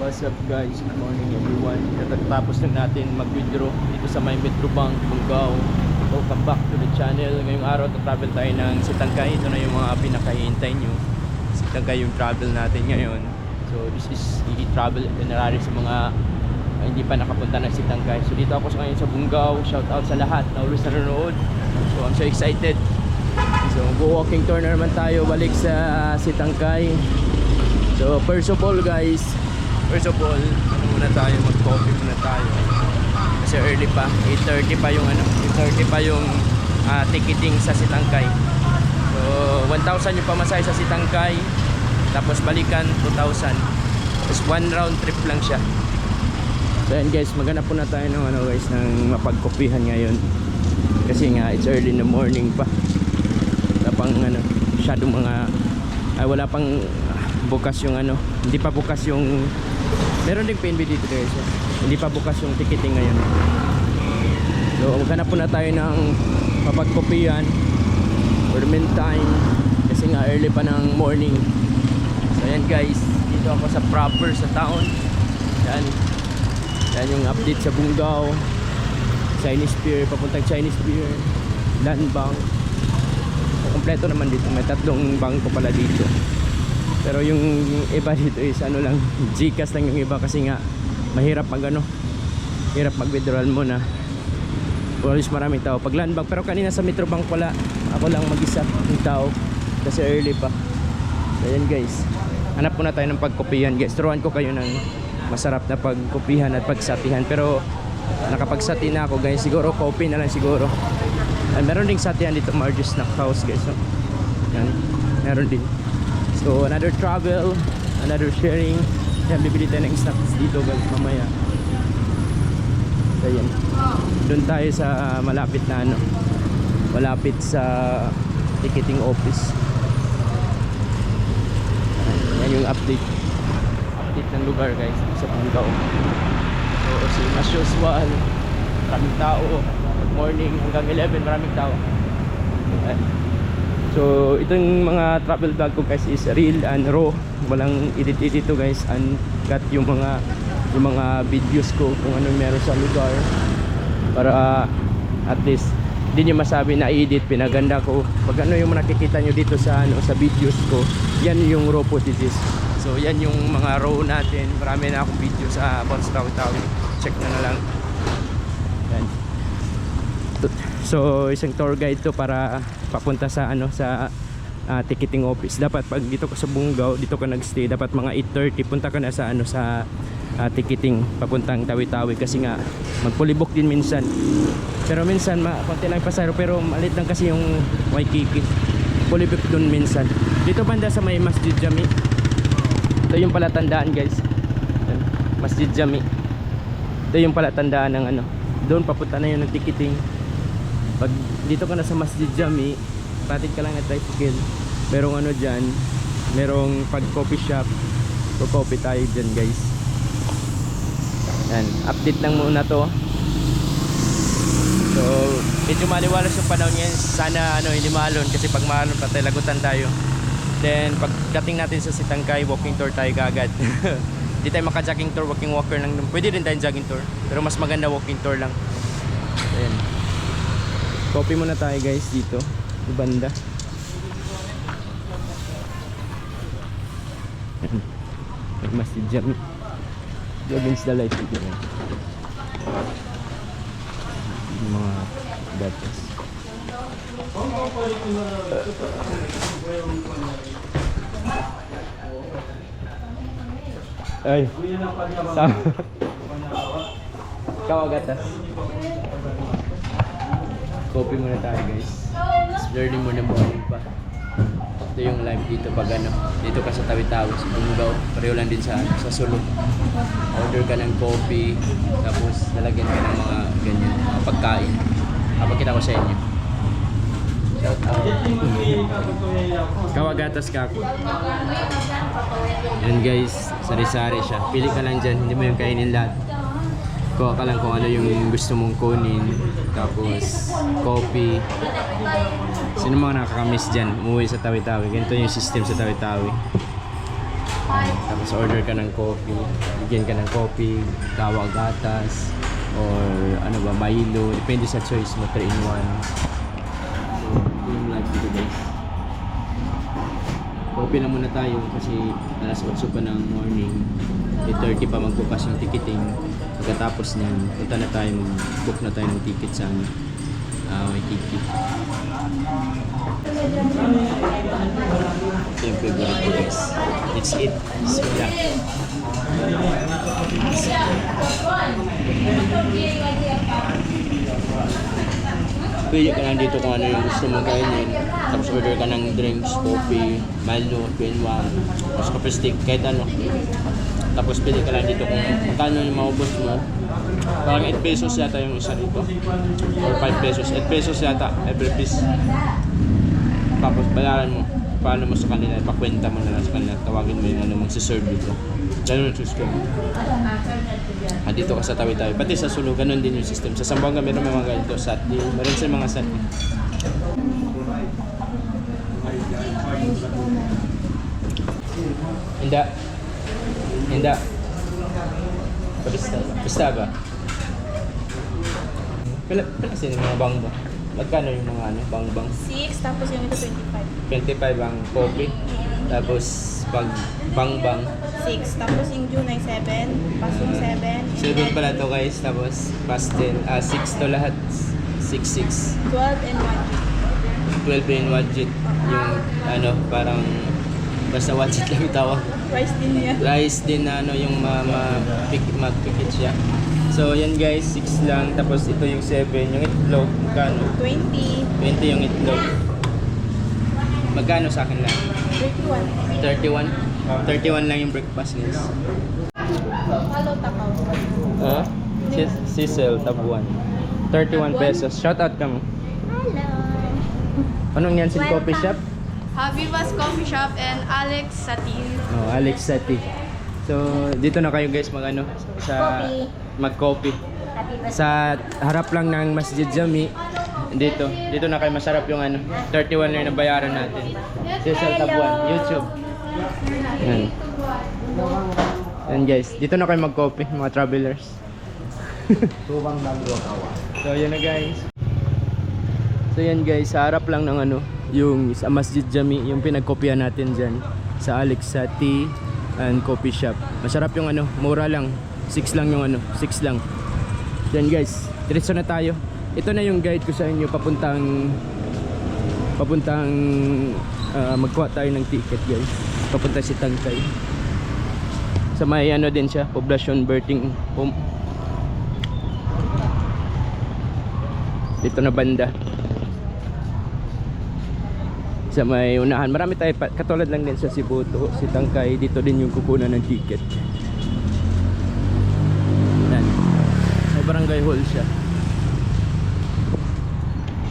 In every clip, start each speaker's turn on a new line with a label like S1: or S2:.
S1: What's up guys? Good morning everyone. Katatapos lang natin mag-withdraw dito sa may Metro Bank, Bungaw. Welcome back to the channel. Ngayong araw travel tayo ng Sitangkay. Ito na yung mga pinakahihintay nyo. Sitangkay yung travel natin ngayon. So this is travel itinerary sa mga hindi pa nakapunta ng Sitangkay. So dito ako ngayon sa Bungaw. Shout out sa lahat na always nanonood. So I'm so excited. So go-walking tour na naman tayo balik sa Sitangkay. So first of all, ano muna tayo, mag-coffee muna tayo. Kasi early pa, 8:30 pa yung 8:30 pa yung ticketing sa Sitangkay. So 1,000 yung pamasahe sa Sitangkay. Tapos balikan 2,000. Tapos one round trip lang siya. So yan guys, maghanap po na tayo ng ng mapagkopihan ngayon. Kasi nga it's early in the morning pa. Wala pang masyadong wala pang bukas yung hindi pa bukas yung meron ding PNB dito guys. Hindi pa bukas yung ticketing ngayon. So maghanap po na tayo ng mapagkopihan for the meantime kasi nga early pa ng morning. So yan guys, dito ako sa proper sa town. Yan yung update sa Bungaw, Chinese Pier, papuntang Chinese Pier, Land Bank. So, kompleto naman dito, may 3 bangko pala dito. Pero yung iba dito is lang, Gcash lang yung iba kasi nga mahirap hirap mag-withdrawal mo na. Always maraming tao pag Land Bank, pero kanina sa Metro Bank wala, ako lang mag-isa yung tao kasi early pa. So yan guys, hanap po na tayo ng pagkopihan guys. Turuan ko kayo ng masarap na pagkopihan at pagsatihan, pero nakapagsati na ako guys, siguro copy na lang siguro. Meron ding satihan dito, Marge's Snack House guys. So, yan, meron din. So another travel, another sharing. Yan, bibili tayo ng snacks dito guys mamaya. So yan, doon tayo sa malapit na malapit sa ticketing office. Yan yung update ng lugar guys sa Bungaw. So same as usual, maraming tao. Good morning hanggang 11 maraming tao. So itong mga travel vlog ko guys is real and raw, walang edit to guys, uncut yung mga videos ko kung ano meron sa lugar, para at least hindi nyo masabi na edit, pinaganda ko. Pag yung nakikita nyo dito sa sa videos ko, yan yung raw footages. So yan yung mga raw natin. Marami na akong video sa about sa Tawi-Tawi, check na lang yan. So isang tour guide to para papunta sa sa ticketing office. Dapat pag dito ka sa Bungaw, dito ka nagstay, dapat mga 8:30 punta ka na sa sa ticketing papuntang Tawi-Tawi kasi nga magpulibok din minsan. Pero minsan konti lang pasahero, pero malit lang kasi yung Waikiki. Pulibok dun minsan. Dito banda sa may Masjid Jami. Ito yung palatandaan guys. Masjid Jami. Ito yung palatandaan ng doon papunta na yun ng ticketing. Pag dito ka na sa Masjid Jami, patid ka lang at tricycle, merong dyan, merong pag coffee shop, so coffee tayo dyan guys. Yan, update lang muna to. So medyo maliwalas yung panahon ngayon, sana hindi maalon, kasi pag maalon patay lagutan tayo. Then pagdating natin sa Sitangkay, walking tour tayo kaagad. Hindi tayo maka-jogging tour, walking walker lang. Pwede rin tayong jogging tour, pero mas maganda walking tour lang. Ayan, copy muna tayo guys dito sa banda. Masjid Jami, against the light dito rin. Mga datos. Ay, kawagatas. Copy muna tayo guys. Learning muna morning pa. Ito yung live dito pag dito ka sa Tawi-Tawi sa Bungaw, pareho lang din sa Sulu. Order ka ng coffee, tapos lalagyan ka ng mga ganyan pagkain. Papakita ko sa inyo. Shout out. Kawagatas ka ako. Yan guys, sari-sari siya. Pili ka lang dyan, hindi mo yung kainin lahat. Kuha ka lang kung ano yung gusto mong kunin. Tapos coffee. Sino mga nakakamiss dyan umuwi sa Tawi-Tawi? Ganito yung system sa Tawi-Tawi. Tapos order ka ng coffee, bigyan ka ng coffee, kawa gatas, or ano ba, Milo, depende sa choice mo, 3 in 1. So, yung live dito guys. Coffee na muna tayo kasi alas 8 pa ng morning, 8:30 pa magbukas yung ticketing. Pagkatapos niyan, punta na tayo, book na tayo ng ticket sa Waikiki. Ito yung favorite ko guys. It's it. Bismillah. Pili ka lang dito kung ano yung gusto mong kainin. Tapos order ka ng drinks, coffee, Milo, Benwa, tapos coffee stick, kahit ano. Tapos pili ka lang dito kung magkano yung maubos mo. Parang 8 pesos yata yung isa dito. Or 5 pesos. 8 pesos yata every piece. Tapos bayaran mo. Paano mo sa kanila, ipakwenta mo na lang sa kanila. Tawagin mo yung ano magsiserve dito. Ganun yung system. Dito ka sa tawi-tawi. Pati sa Sulu, ganun din yung system. Sa Zamboanga meron mga ganito, SATD. Meron sa mga SATD. Hinda. Basta ba? Pila kasi yung mga bangba? Magkano yung mga ano, bang-bang?
S2: 6, tapos yung ito 25.
S1: 25 ang coffee. Tapos pag bang-bang.
S2: 6, tapos yung Junay 7, Pasong 7.
S1: 7 pala to guys. Tapos pastel. 6 to lahat. 6.
S2: 12 and
S1: 12 in wajit. Yung ano, parang basta wajit lang yung tawag.
S2: 1. Rice din niya.
S1: Rice din na ano yung mag-pikit siya. So yan guys, 6 lang. Tapos ito yung 7. Yung itlog, magkano?
S2: 20.
S1: 20 yung itlog. Magkano sa akin lang?
S2: 31.
S1: 31 lang yung breakfast guys.
S2: Hello, takaw.
S1: Cecil, Tabuan. 31 pesos. Shout out ka mo.
S2: Hello.
S1: Anong yan? Coffee shop?
S2: Habibas Coffee Shop and Alex Satin.
S1: Oh, Alex Sati. So, dito na kayo guys mag-coffee. Sa harap lang ng Masjid Jami. Dito na kayo, masarap yung ano. 31 na yung nabayaran natin. Cecil Tabuan, YouTube. Yan. Yan guys, dito na kayo mag-coffee, mga travelers. So, yan na guys. So yan guys, sa harap lang ng ano, yung sa Masjid Jami, yung pinagkopya natin dyan sa Alex Sati and Coffee Shop. Masarap yung ano, mura lang. 6 lang yung ano, 6 lang. Yan guys, diretso na tayo. Ito na yung guide ko sa inyo papuntang magkuha tayo ng ticket guys. Papunta si Tangkay. Sa may ano din siya, Poblacion Birthing Home. Dito na banda. Sa may unahan, marami tayo katulad lang din sa Sibuto, si Tangkay, dito din yung kukunan ng ticket. Yan. May barangay hall siya.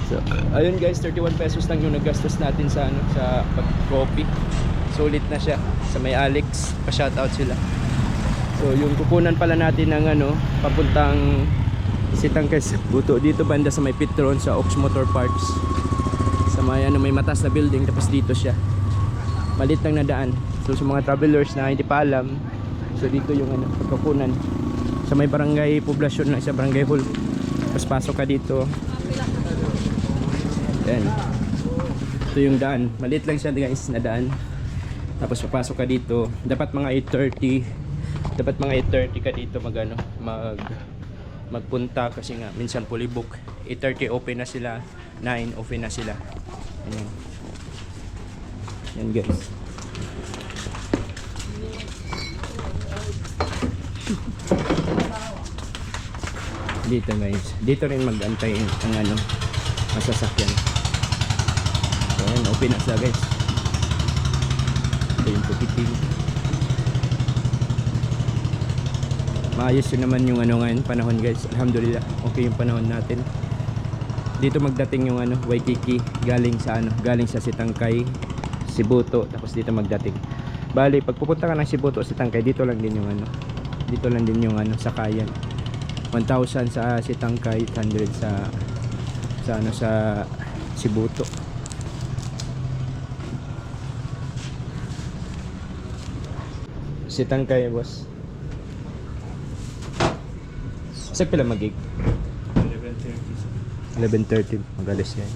S1: So, ayun guys, 31 pesos lang yung naggastos natin sa ano, sa pag-coffee. Sulit na siya sa may Alex, pa-shoutout sila. So, yung kukunan pala natin ng ano, papuntang si Tangkay Sibuto, dito banda sa may Petron sa Ox Motor Parts. Sa may ano, may matas na building, tapos dito siya. Malit lang na daan. So sa mga travelers na hindi pa alam, so dito yung ano, pagkukunan. Sa may barangay Poblacion na sa barangay hall. Tapos pasok ka dito. Yan. Ito yung daan. Malit lang siya guys na daan. Tapos papasok ka dito. Dapat mga 8:30. Dapat mga 8:30 ka dito magpunta kasi nga minsan fully book. 8:30 open na sila, 9 open na sila. Ayan. Yan guys. Dito guys, dito rin mag-antay ang ano, masasakyan. So ayan, open na sila guys. Ito yung ticketing. Maayos yun naman yung ano ngayon, panahon guys. Alhamdulillah, okay yung panahon natin. Dito magdating yung ano, Waikiki, galing sa Sitangkay, Sibuto, tapos dito magdating. Bali, pag pupunta ka ng Sibuto, Sitangkay, dito lang din yung ano, sakayan. 1,000 sa Sitangkay, 100 sa Sibuto. Si Tangkay, boss. Sa pila magig? 11:30. Magalis yan.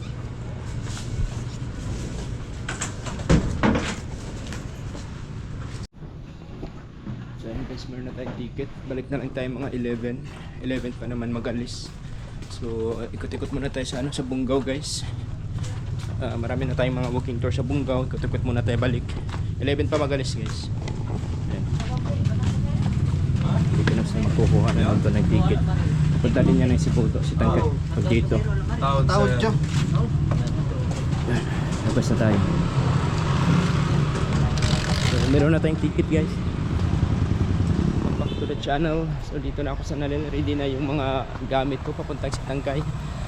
S1: So ayun guys, meron na tayong ticket. Balik na lang tayo mga 11. 11 pa naman magalis. So ikot-ikot muna tayo sa sa Bungaw guys. Marami na tayong mga walking tour sa Bungaw. Ikot-ikot muna tayo balik. 11 pa magalis guys. Ayan. Hindi ko na sila makukuha na lang ito ng ticket. Punta din niya ng si Puto, si Tangkay. Pag dito.
S3: Tawad siya.
S1: Labas na tayo. So, meron na tayong ticket guys. Back to the channel. So dito na ako sa Nalil. Ready na yung mga gamit ko papuntang sa Tangkay.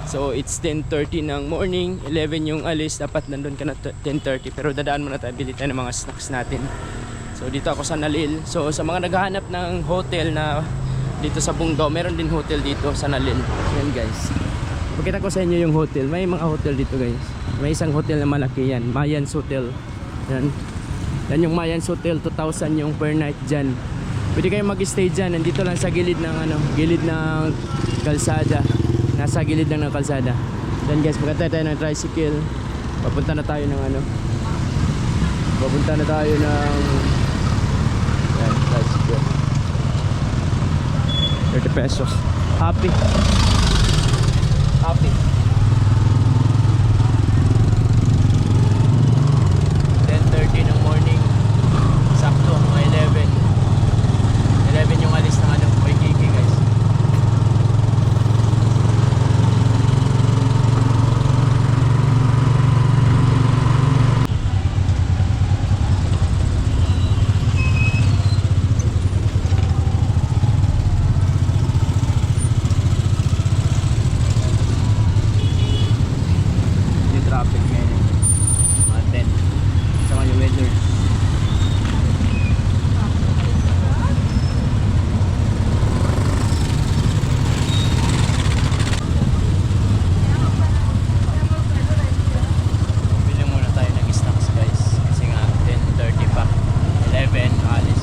S1: So it's 10:30 ng morning. 11 yung alis. Dapat nandun ka na 10:30. Pero dadaan muna tayo. Bili tayo ng mga snacks natin. So dito ako sa Nalil. So sa mga naghahanap ng hotel na dito sa Bungaw, meron din hotel dito sa Nalil. Yan guys. Pakita ko sa inyo yung hotel. May mga hotel dito guys. May isang hotel na malaki yan. Mayans Hotel. Yan. Yan yung Mayans Hotel. 2,000 yung per night dyan. Pwede kayong mag-stay dyan. Nandito lang sa gilid ng gilid ng kalsada. Nasa gilid lang ng kalsada. Then guys, pagkatay tayo ng tricycle. Papunta na tayo ng Papunta na tayo ng yan, tricycle. 30 pesos. Happy. Happy. 10:30 ng morning. Sakto, mga 11. 11 yung alis ng Waikiki guys. Yung traffic ngayon. Mga 10. Saka yung weather. Bili muna tayo ng snacks guys. Kasi nga 10:30 pa. 11 alis.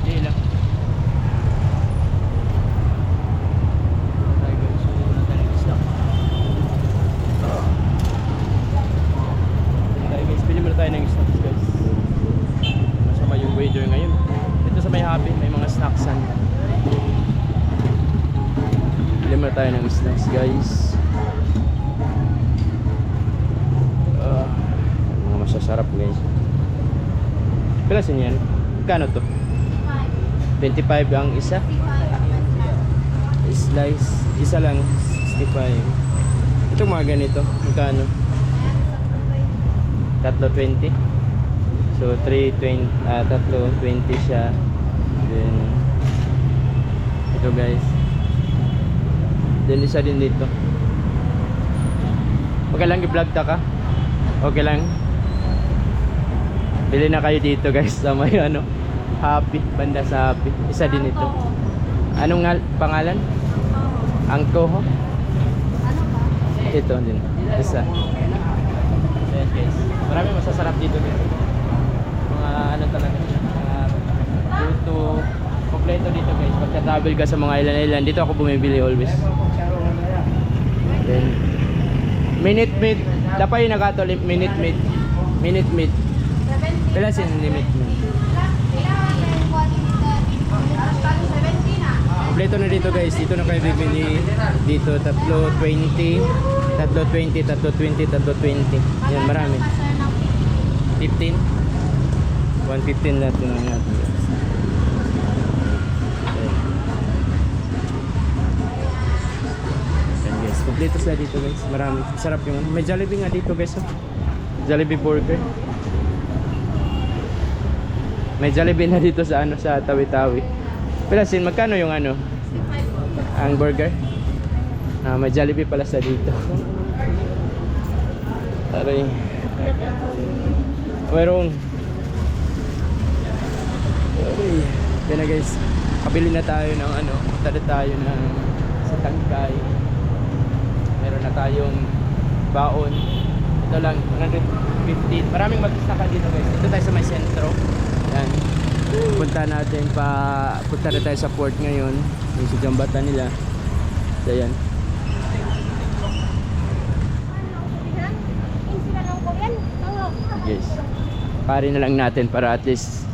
S1: Hindi lang. Tayo guys, so wala tayong snack. Tayo guys, pili muna tayo ng snacks guys. Masama yung weather ngayon. Dito sa may Happy, may mga snacksan. Pili muna tayo ng snacks guys. Mga masasarap guys. Pilasin yan? Kano to? 25 ang isa? Slice, isa lang 65. Ito mga ganito, magkano? 320. So 320 siya. Then ito guys. Then isa din dito. Okay lang i-vlog ta ka? Okay lang. Bili na kayo dito guys sa may Happy, banda sa Happy. Isa din ito. Anong pangalan? Angkoho? Ito din. Isa. Ayan guys. Marami masasarap dito guys. Mga talaga. Mga luto. Kompleto dito guys. Pagka-travel ka sa mga island-island, dito ako bumibili always. Then, Minute Maid. Dapay nagato Minute Maid. Minute meat.
S2: 70.
S1: Pila sin limit mo? Kompleto na dito guys. Dito na kayo bibili. Dito, tatlo 20. Tatlo 20, tatlo 20, tatlo 20. Yan, marami. 15. 115 lahat yun natin guys. Yan guys. Kompleto sila dito guys. Marami. Sarap yung ano. May Jollibee nga dito guys. Oh. Jollibee burger. May Jollibee na dito sa ano sa Tawi-Tawi. Pilasin, magkano yung ano? Ang burger? May Jollibee pala sa dito. Aray. Mayroong. Aray. Yan na guys. Kabili na tayo ng ano. Punta na tayo ng sa Tangkay. Meron na tayong baon. Ito lang, 115. Maraming mag-snack dito guys. Dito tayo sa may sentro. Yan. Punta na tayo sa port ngayon. Yung sa jambatan nila. So yan. Yes. Pari na lang natin para at least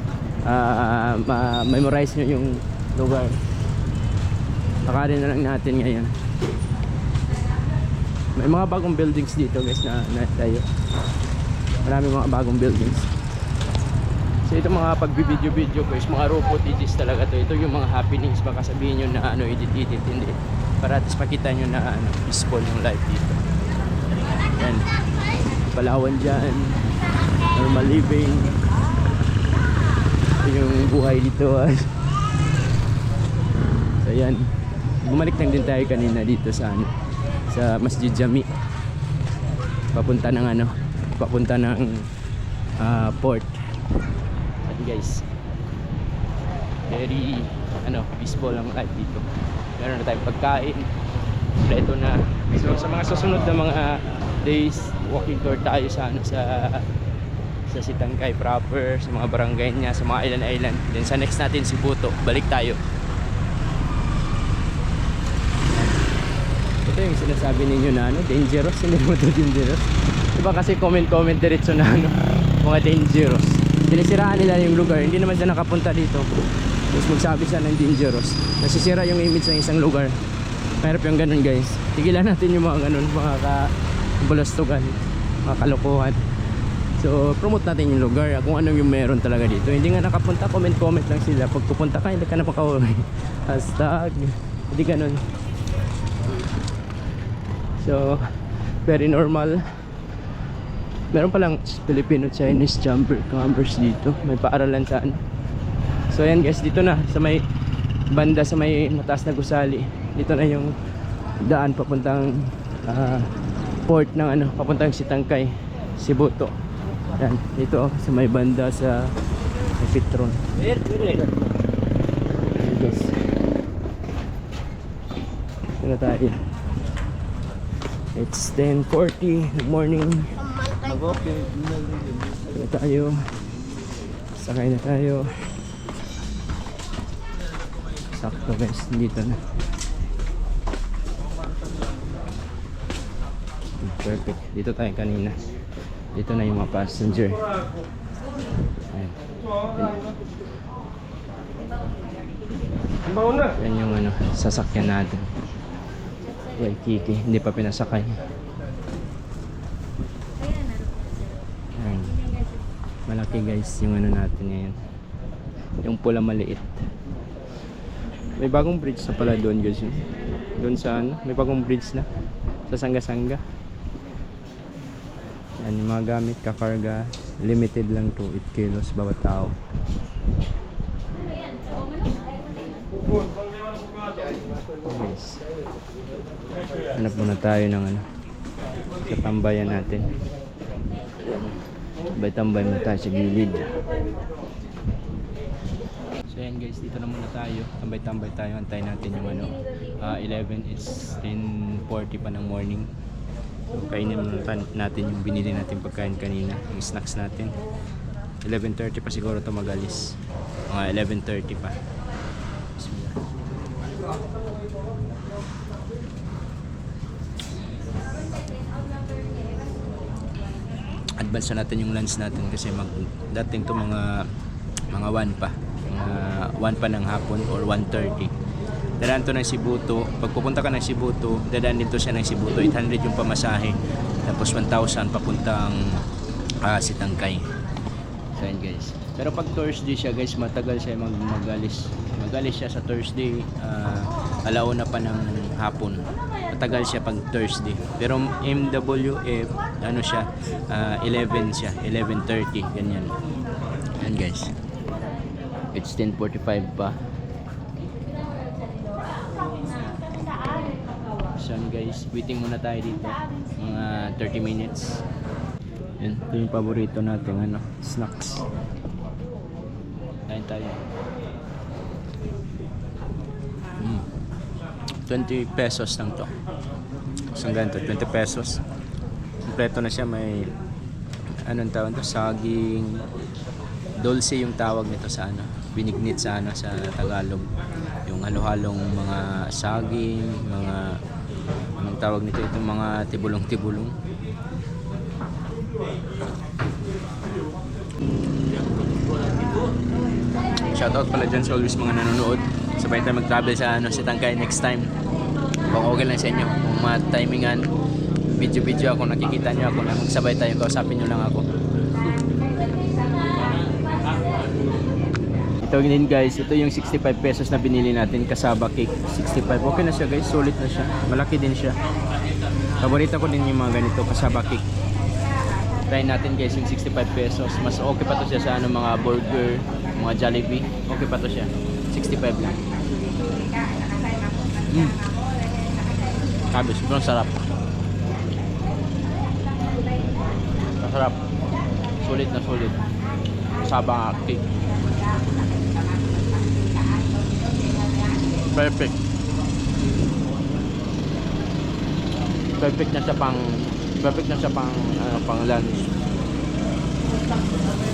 S1: memorize nyo yung lugar. Pakarin na lang natin ngayon. May mga bagong buildings dito guys na tayo. Marami mga bagong buildings. So ito mga pagbibideo-video guys, mga raw footages talaga to. Ito yung mga happenings, baka sabihin nyo na ano, edit-edit, hindi. Para at least makita nyo na ano, peaceful yung life dito. Yan. Palawan dyan. Normal living. Ito yung buhay dito. So yan. Bumalik lang din tayo kanina dito sa ano, sa Masjid Jami. Papunta ng port. At guys, very peaceful ang life dito. Meron na tayong pagkain. Kompleto na. So sa mga susunod na mga days, walking tour tayo sa Sitangkay proper, sa mga barangay niya, sa mga island. Then sa next natin si Buto, balik tayo. Ito yung sinasabi ninyo na dangerous, hindi mo to dangerous. Diba kasi comment diretso na mga dangerous. Sinisiraan nila yung lugar, hindi naman siya nakapunta dito. Tapos magsabi siya ng dangerous. Nasisira yung image ng isang lugar. Mahirap yung ganun guys. Tigilan natin yung mga ganun, mga kabulastugan, mga kalokohan. So promote natin yung lugar, kung anong yung meron talaga dito. Hindi nga nakapunta, comment lang sila. Pag pupunta ka, hindi ka na makauwi. Hashtag, hindi ganun. So very normal. Meron palang Filipino-Chinese campers dito. May paaralan saan. So ayan guys, dito na sa may banda, sa may mataas na gusali. Dito na yung daan papuntang port ng papuntang Sitangkay, Sibuto. Yan, dito sa may banda sa Petron. Ayan guys. Dito na tayo. It's 10:40 in the morning. Dito tayo. Sakay na tayo. Sakto guys, dito na. Perfect. Dito tayo kanina. Dito na yung mga passenger. Ayan. Yan yung sasakyan natin. Waikiki, hindi pa pinasakay. Ayan. Malaki guys yung natin ngayon. Yung pula maliit. May bagong bridge na pala doon guys. Doon sa may bagong bridge na sa Sanga-Sanga. Yan yung mga gamit, kakarga. Limited lang to 8 kilos bawat tao. Guys, hanap muna tayo ng sa tambayan natin. Tambay muna tayo sa gilid. So yan guys, dito na muna tayo. Tambay tayo. Antayin natin yung 11 is 10:40 pa ng morning. So kainin muna natin yung binili natin pagkain kanina, yung snacks natin. 11:30 pa siguro ito magalis. Mga 11:30 pa. Bismillah. advance na natin yung lunch natin kasi dating to mga 1 pa. Mga 1 pa ng hapon or 1:30. Dadaan to ng Sibuto. Pag pupunta ka ng Sibuto, dadaan dito siya ng Sibuto. 800 yung pamasahe. Tapos 1,000 papuntang Sitangkay. So yun guys. Pero pag Thursday siya guys, matagal siya magalis. Magalis siya sa Thursday, alauna pa ng hapon. Matagal siya pag Thursday. Pero MWF, ano siya, 11 siya, 11:30, ganyan. Yan guys. It's 10:45 pa. So guys, waiting muna tayo dito. Mga 30 minutes. Yan, ito yung paborito natin, snacks. Kain tayo. 20 pesos lang to. Isang ganito, 20 pesos. Kompleto na siya, may anong tawag to? Saging. Dulce yung tawag nito sa binignit sa sa Tagalog. Yung halo-halong mga saging, mga anong tawag nito, itong mga tibulong-tibulong. Shoutout pala dyan sa always mga nanonood. Sabay tayo mag-travel sa Sitangkay next time. Kung okay lang sa inyo, kung ma-timingan, video ako, nakikita nyo ako na magsabay tayo, kausapin nyo lang ako. Ito din guys, ito yung 65 pesos na binili natin, kasaba cake. 65, okay na siya guys, solid na siya. Malaki din siya. Paborito ko din yung mga ganito, kasaba cake. Try natin guys yung 65 pesos. Mas okay pa to siya sa mga burger, mga Jollibee. Okay pa to siya. 65 lang. Sabi, sobrang sarap. Masarap. Sulit na sulit. Sabang cake. Perfect. Perfect na siya pang lunch.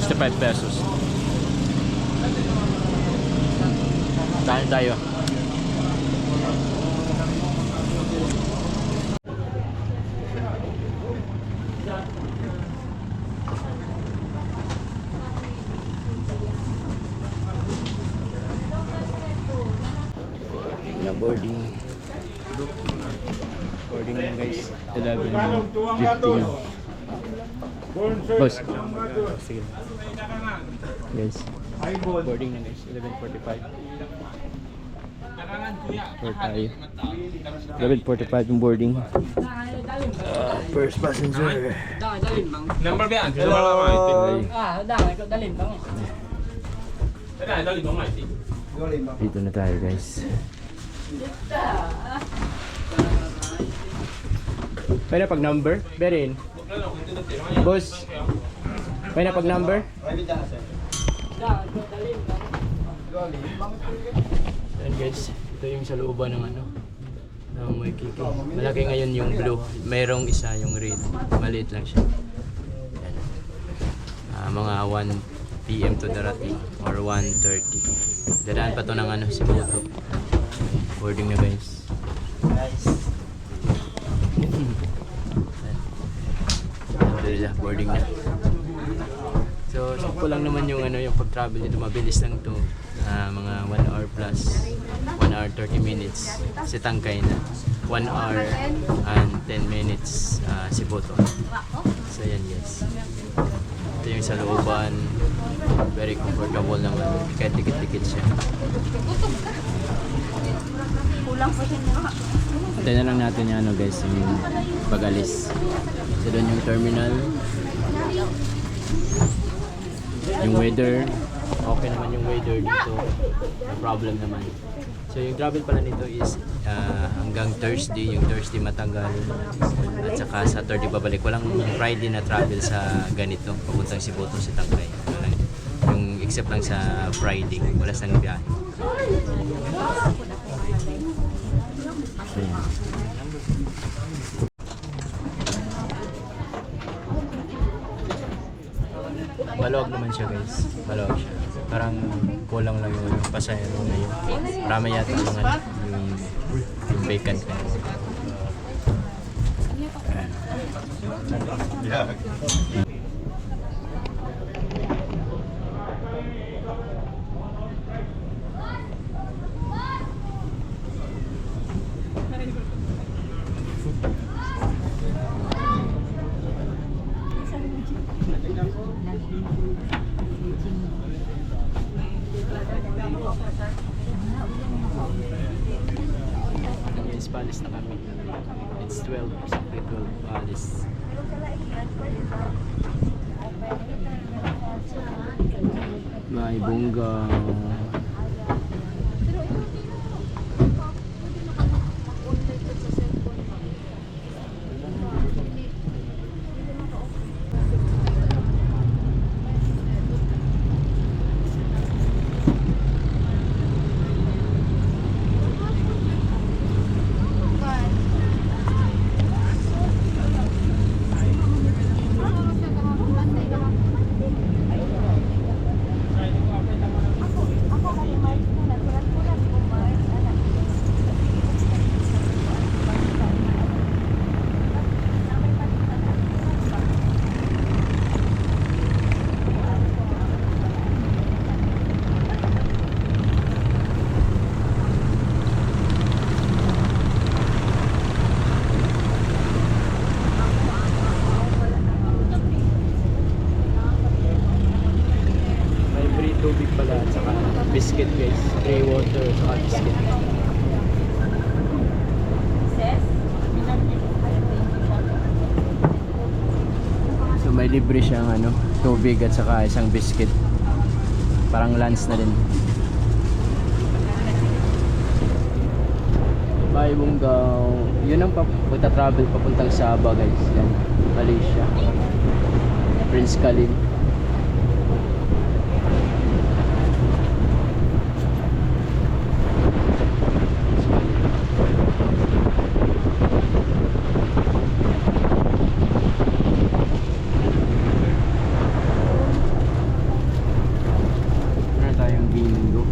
S1: 65 pesos. Kain tayo. Boarding na guys. 11:50 na. Boss. Sige. Guys. Boarding na guys. 11:45. Or tayo. 11:45 yung boarding. First passenger.
S3: Number ba yan? Hello.
S1: Dito na tayo guys. Pwede pag number? Berin. Boss. Pwede pag number? Ayan guys, ito yung sa looban ng ng Waikiki. Malaki ngayon yung blue. Mayroong isa yung red. Maliit lang siya. Ayan. Mga 1 PM to darating or 1:30. Dadaan pa to ng Sibuto. Boarding na guys. Alhamdulillah, boarding na. So, sakto lang naman yung yung pag-travel dito, mabilis lang to. Mga 1 hour plus 1 hour 30 minutes Sitangkay na 1 hour and 10 minutes Sibuto. So yan guys, ito yung sa looban, very comfortable naman, kahit dikit-dikit siya.
S2: Kulang pa siya.
S1: Ito na lang natin yung guys, yung pag-alis. So doon yung terminal, yung weather, okay naman yung weather dito, no problem naman. So yung travel pala nito is hanggang Thursday, yung Thursday matagal at saka Saturday babalik. Walang Friday na travel sa ganito papuntang Sibuto, Sitangkay. Yung except lang sa Friday, wala sang biyahe. So, yan. Maluwag naman siya guys, maluwag siya. Parang kulang lang yung pasahero na yun. Marami yata yung vacant na yun. Yes, palis na kami. It's 12, exactly 12 palis. May Bungaw. May free tubig pala at saka biscuit guys. Free water at saka biscuit. So may libre siyang ano, tubig at saka isang biscuit. Parang lunch na din. Bye Bungaw. Yun ang travel papuntang Sabah guys. Yan, Malaysia. Prince Khalid. Meron tayong bingo.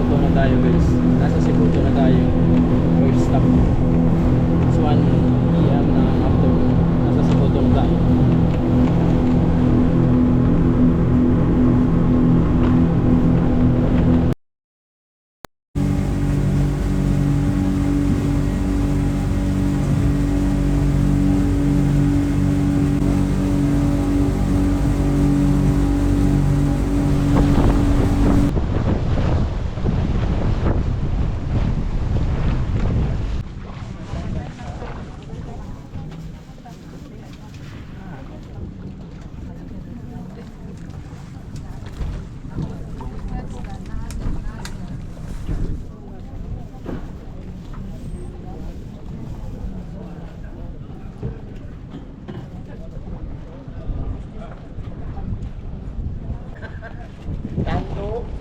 S1: Sibuto na tayo guys. Nasa Sibuto na tayo. First stop. It's 1 PM na afternoon. Nasa Sibuto na tayo.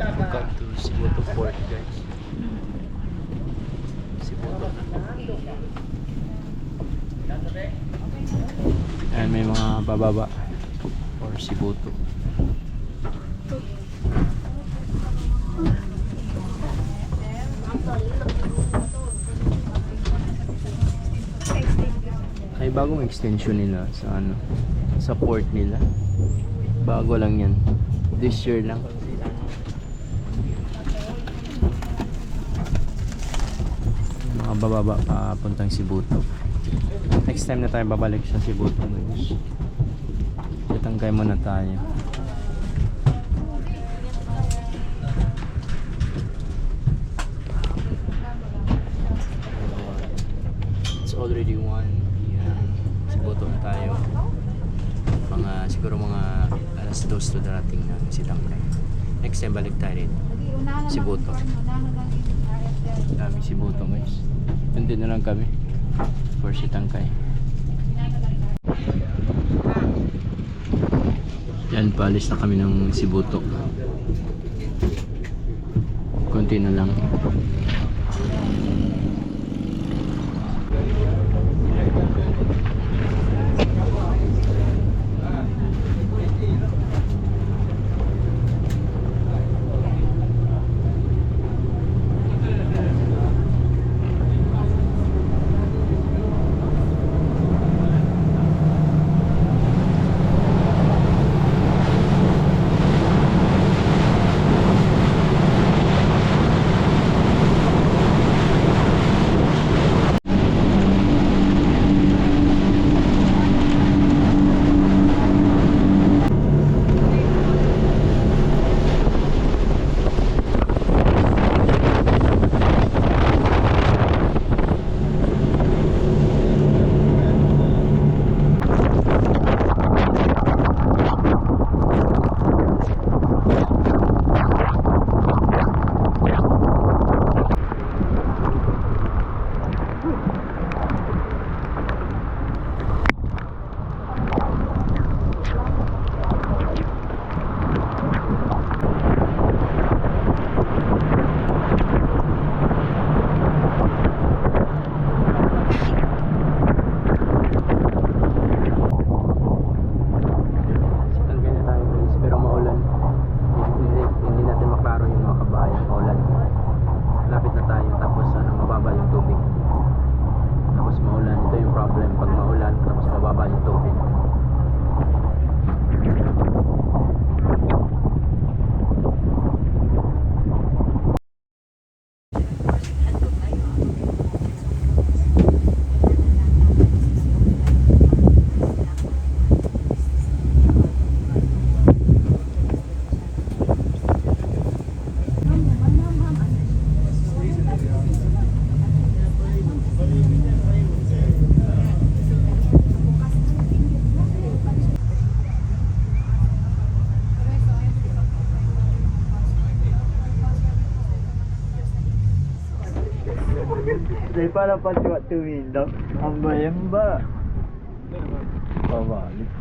S1: Welcome to Sibuto Port guys. Sibuto na. Ayan, may mga bababa for Sibuto. Ay, bagong extension nila sa ano, sa port nila. Bago lang yan. This year lang. Mga bababa papuntang Sibuto. Next time na tayo babalik sa Sibuto guys. Tatangkay muna tayo. It's already 1 PM. Sibuto na tayo. Siguro mga alas 2 to darating ng Sitangkay. Next time balik tayo rin. Sibuto. Sibuto guys. Nandun na lang kami for Sitangkay. Yan, paalis na kami ng Sibuto. Konti na lang.
S4: Daripada pati waktu minum, hamba ba? Pabalik.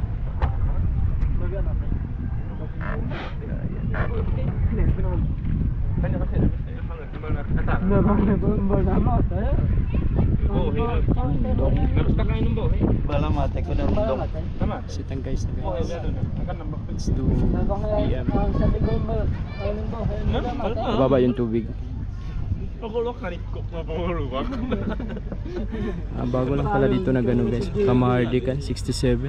S4: Bala mate ko ng dong.
S1: Sitangkay sa guys. It's 2 PM. Mababa yung tubig. Bago lang pala dito na gano'n guys. Kamahardikan 67.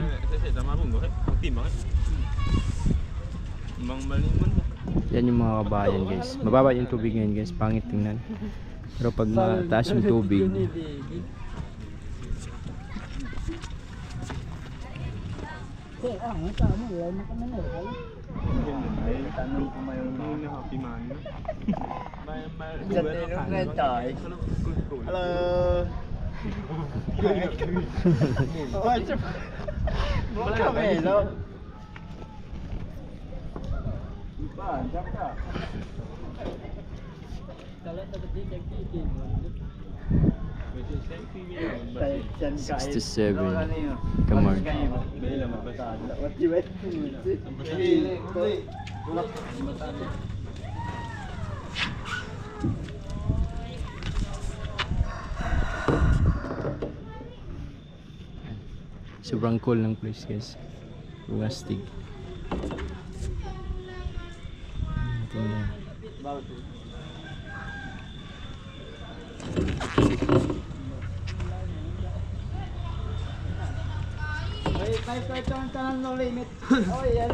S1: Yan yung mga kabayan guys. Mababa yung tubig ngayon guys. Pangit tingnan. Pero pag mataas yung tubig,
S4: Halo.
S1: Kamar. Sobrang cool ng place guys. Rustic. Tingnan.
S4: Ito ang tanong no limit. Oh, yan.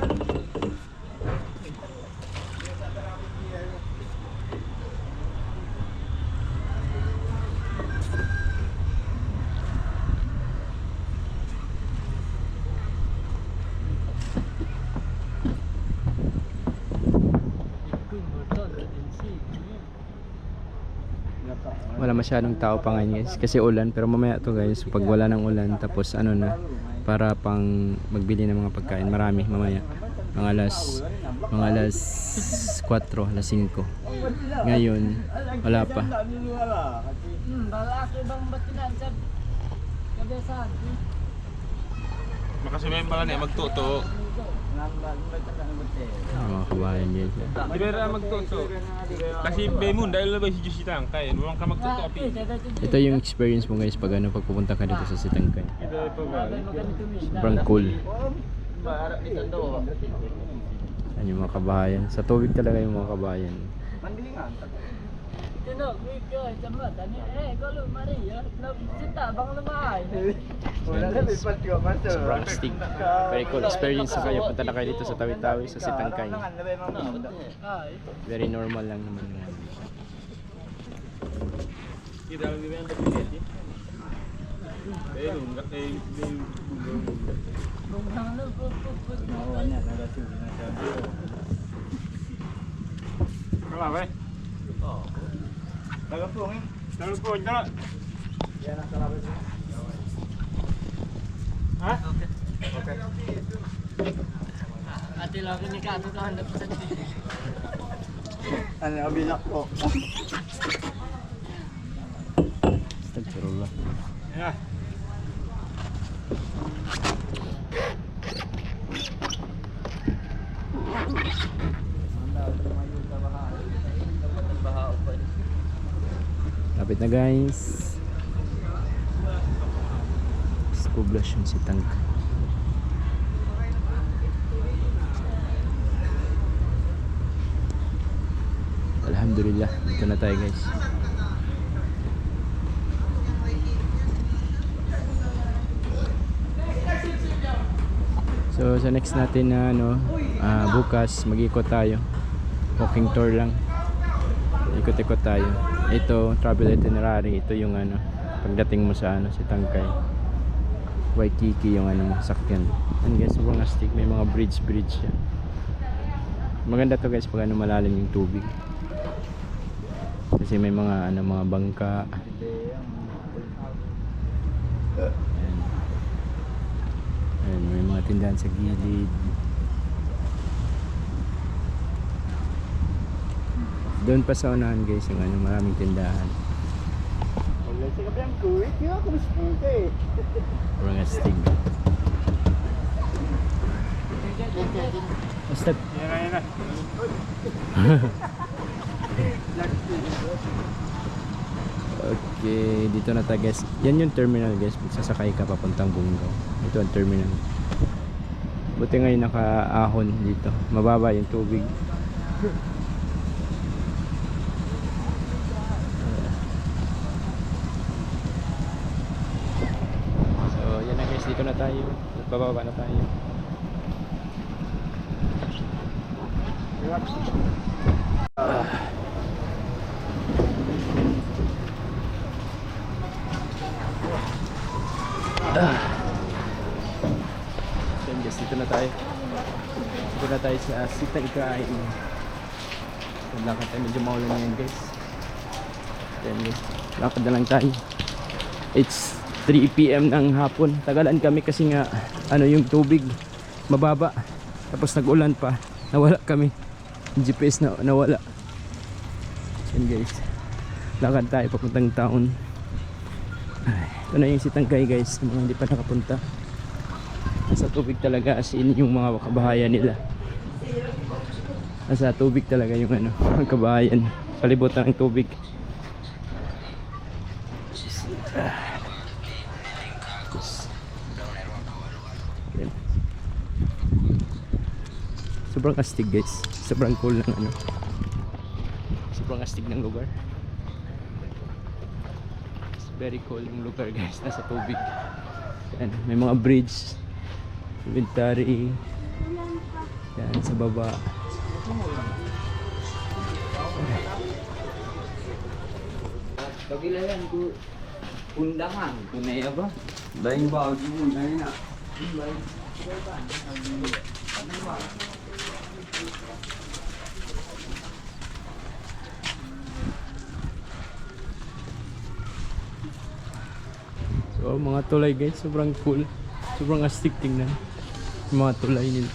S1: Wala masyadong tao pa ngayon guys kasi ulan, pero mamaya to guys pag wala ng ulan tapos ano na, para pang magbili ng mga pagkain marami mamaya. mga alas 4, alas 5. Ngayon, wala pa.
S4: Balaki bang batinan sa kabesan?
S3: Makasumin pala niya magtuto.
S1: Mga kabayan guys.
S3: Di ba magtuto? Kasi Bemun dahil labay si Diyos Sitangkay. Huwag ka magtuto api.
S1: Ito yung experience mo guys pag pagpupunta ka dito sa Sitangkay. Sobrang cool. Yan yung mga kabayan. Sa tubig talaga yung mga kabayan. Sobrang astig. Very cool experience sa kayo. Punta na kayo dito sa Tawi-Tawi sa Sitangkay. Very normal lang naman yan.
S3: Kenapa?
S4: Tagapong eh.
S3: Telepon tak?
S4: Yan ang sarap.
S3: Ha?
S4: Ate lang ni Kato ka hanap sa ano abilak po.
S1: Astagfirullah.
S3: Ya.
S1: Lapit na guys. Poblasyon Sitangkay. Alhamdulillah, dito na tayo guys. So sa next natin na bukas mag-ikot tayo. Walking tour lang. Ikot-ikot tayo. Ito travel itinerary, ito yung pagdating mo sa Sitangkay. Waikiki yung sakyan. And guys, sobrang astig, may mga bridge siya. Maganda to guys pag malalim yung tubig. Kasi may mga mga bangka. Ayan, may mga tindahan sa gilid. Doon pa sa unahan guys yung maraming tindahan.
S4: Wala siya kapag kuwit, kaya ako maspute eh.
S1: Sobrang astig. Basta
S3: Yan na.
S1: okay, dito na tayo guys. Yan yung terminal guys. Sasakay ka papuntang Bungaw. Ito ang terminal. Buti ngayon nakaahon dito. Mababa yung tubig. So yan na guys. Dito na tayo. Bababa na tayo. So guys, dito na tayo. Dito na tayo sa Sitangkay. Lakad tayo, medyo maulan ngayon guys. Then guys, lakad na lang tayo. It's 3 PM ng hapon. Tagalan kami kasi nga yung tubig mababa. Tapos nag-ulan pa. Nawala kami. Yung GPS na nawala. So guys, lakad tayo papuntang town. Ito na yung Sitangkay guys, yung mga hindi pa nakapunta. Nasa tubig talaga, as in yung mga kabahayan nila. Nasa tubig talaga yung ang kabahayan. Palibutan ng tubig. Yan. Sobrang astig guys. Sobrang cool ng sobrang astig ng lugar. Very cool yung lugar guys, nasa tubig. Yan, may mga bridge, inventory. Yan, sa baba.
S4: Kagilayan ko undangan, kunay ba? Daing ba di mo na.
S1: So mga tulay guys, sobrang cool. Sobrang astig tingnan. Yung mga tulay nila.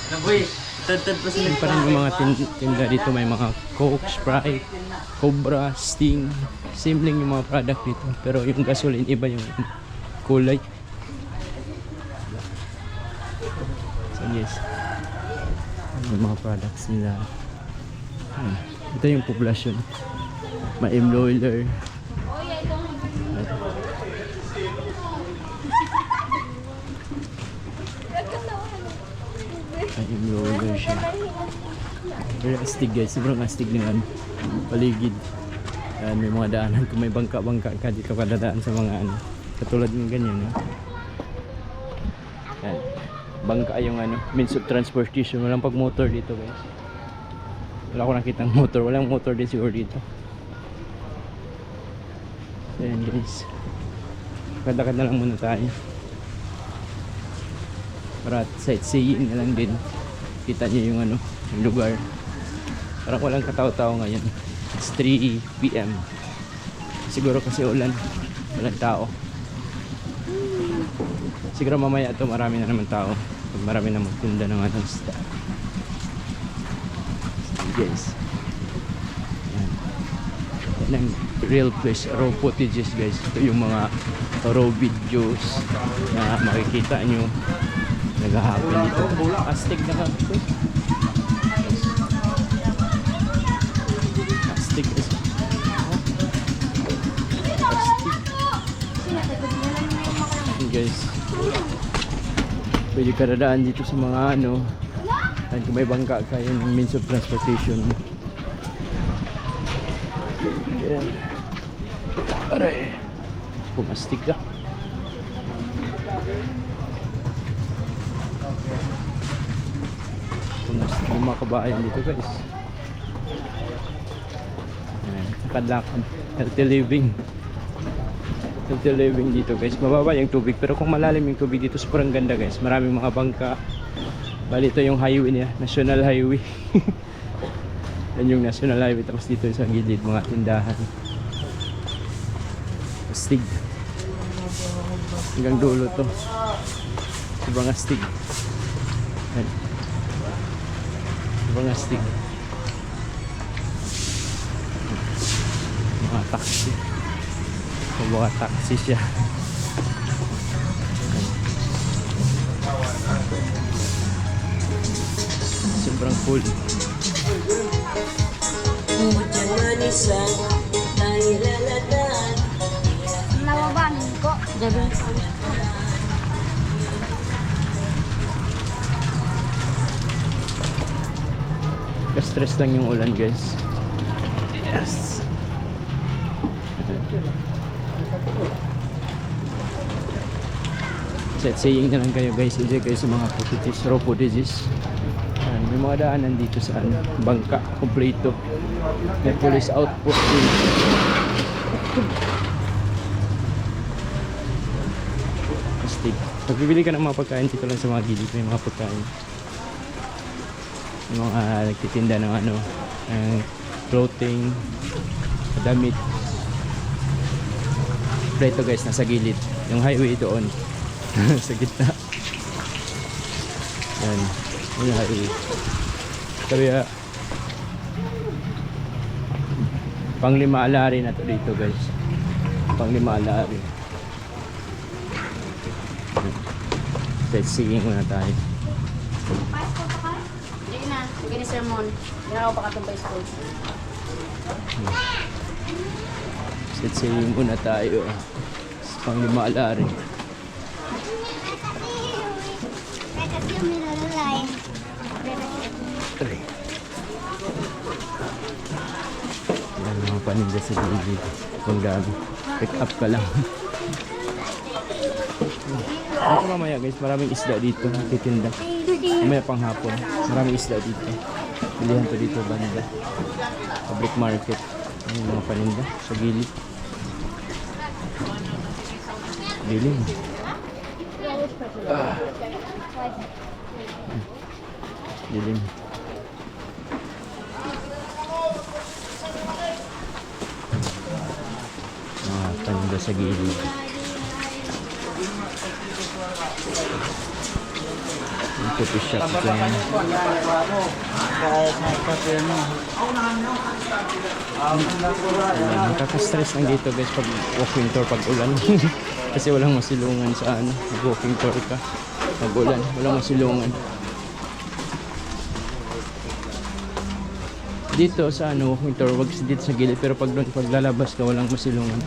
S4: Naboy, tad pa sila.
S1: Yun pa rin yung mga tinda dito. May mga Coke, Sprite, Cobra, Sting. Same lang yung mga product dito. Pero yung gasoline, iba yung kulay. So yes. Yung mga products nila. Ito yung poblasyon. May employer. May employer siya. Very astig guys. Sobrang astig ng ano, paligid. Yan, may mga daanan. Kung may bangka-bangka ka, di ka kadadaan sa mga ano. Katulad ng ganyan. No? Yan. Bangka yung ano, means of transportation. Walang pag-motor dito guys. Wala ko nakitang motor. Walang motor din siguro dito. Ayan guys. Kadakad na lang muna tayo. Para sightseeing na lang din. Kita niyo yung ano, yung lugar. Parang walang katao-tao ngayon. It's 3 PM. Siguro kasi ulan. Walang tao. Siguro mamaya ito marami na naman tao. Pag marami na magtinda ng ano isda. Guys. Yan. Yan ang real place, raw footages guys. Ito yung mga raw videos na makikita nyo naghahapon dito. Astig na hapon. Astig guys. Astig. Guys. Pwede ka dadaan dito sa mga ano. At kung may bangka ka, yun ang means of transportation. Yan. Aray. Pumastig ka. Pumastig yung mga kabayan dito guys. Yan. Kadlakan. Healthy living. Healthy living dito guys. Mababa yung tubig. Pero kung malalim yung tubig dito, sobrang ganda guys. Maraming mga bangka. Bali ito yung highway niya, National Highway. Yan yung National Highway. Tapos dito sa gilid, mga tindahan. Astig. Hanggang dulo to. Sobrang astig. Yan. Sobrang astig. Mga taxi. Mga taxi siya. Sobrang cool.
S2: Nawabanin ko.
S1: Stress lang yung ulan guys. Yes. Sightseeing na lang kayo guys. Enjoy kayo sa mga footages, raw footages. May mga daanan dito sa ano, bangka, kompleto. May police outpost din. Astig. Pagbibili ka ng mga pagkain dito lang sa mga gilid, may mga pagkain. May mga nagtitinda ng ano, ng clothing, damit. Preto guys, nasa gilid. Yung highway doon. Sa gitna. Yan. Yung highway. Kaya pang-5 alari na to dito guys. Pang-5 alari. Sightseeing muna tayo.
S2: Sige na, sige ni sermon. Hindi na ako pakatumbay school.
S1: Sightseeing muna tayo. Pang-5 alari. Three. Yan mga paninda sa gilid. Kung gabi. Pick up ka lang. Ako mamaya guys, maraming isda dito. Titinda. Mamaya pang hapon. Maraming isda dito. Bilihan to dito banda. Public market. Yung mga paninda sa gilid. Dilim. Dilim. Paninda sa gilid. Yung coffee shop dyan. Nakaka-stress lang dito guys pag walking tour pag ulan. Kasi walang masilungan sa ano, walking tour ka. Pag ulan, walang masilungan. Dito sa ano, walking tour, wag dito sa gilid, pero pag doon pag lalabas ka walang masilungan.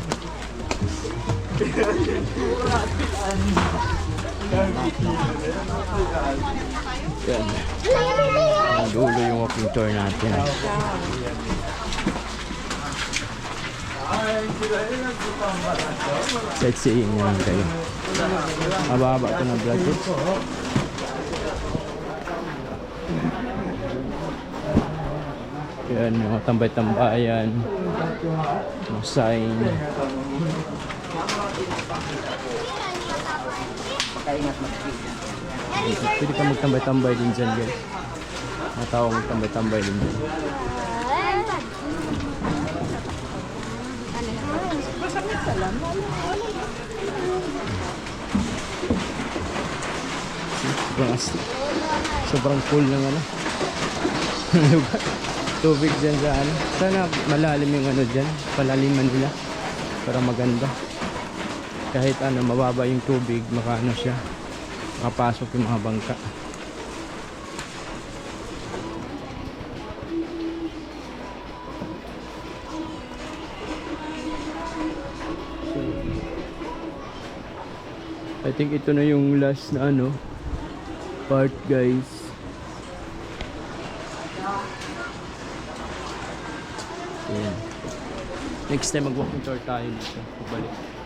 S1: Yan. Ang dulo yung walking tour natin. Sightseeing naman kayo. Mababa ko na vlog it. Yan, yung tambay-tambayan. Yung sign. Pwede ka magtambay-tambay din dyan guys. Mga tao magtambay-tambay din dyan. Sobrang astig. Sobrang cool ng ano. Tubig dyan sa ano. Sana malalim yung ano dyan. Palaliman nila. Para maganda. Kahit ano mababa yung tubig, makaano siya. Makapasok yung mga bangka. I think ito na yung last na ano part guys. Ayan. Next time mag-walking tour tayo dito. Pagbalik.